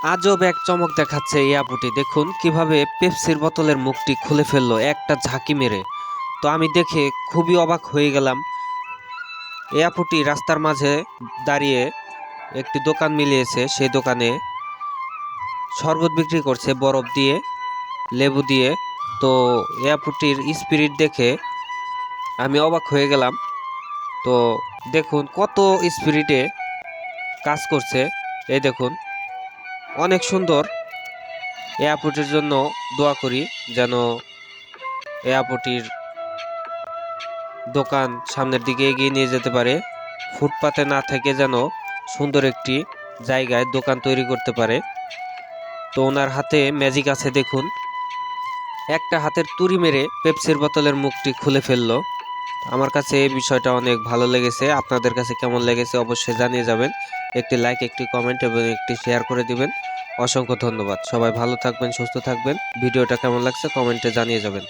আজব এক চমক দেখাচ্ছে এই আপুটি। দেখুন কিভাবে পেপসির বোতলের মুখটি খুলে ফেললো একটা ঝাঁকি মেরে। তো আমি দেখে খুবই অবাক হয়ে গেলাম। এই আপুটি রাস্তার মাঝে দাঁড়িয়ে একটি দোকান মিলিয়েছে, সেই দোকানে শরবত বিক্রি করছে বরফ দিয়ে, লেবু দিয়ে। তো এই আপুটির স্পিরিট দেখে আমি অবাক হয়ে গেলাম। তো দেখুন কত স্পিরিটে কাজ করছে। এই দেখুন অনেক সুন্দর। এই আপুটির জন্য দোয়া করি যেন এই আপুটির দোকান সামনের দিকে এগিয়ে নিয়ে যেতে পারে, ফুটপাতে না থেকে যেন সুন্দর একটি জায়গায় দোকান তৈরি করতে পারে। তো ওনার হাতে ম্যাজিক আছে, দেখুন একটা হাতের তুড়ি মেরে পেপসির বোতলের মুখটি খুলে ফেললো। আমার কাছে এই বিষয়টা অনেক ভালো লেগেছে। আপনাদের কাছে কেমন লেগেছে অবশ্যই জানিয়ে যাবেন। একটি লাইক, একটি কমেন্ট এবং একটি শেয়ার করে দিবেন। অসংখ্য ধন্যবাদ। সবাই ভালো থাকবেন, সুস্থ থাকবেন। ভিডিওটা কেমন লাগছে কমেন্টে জানিয়ে যাবেন।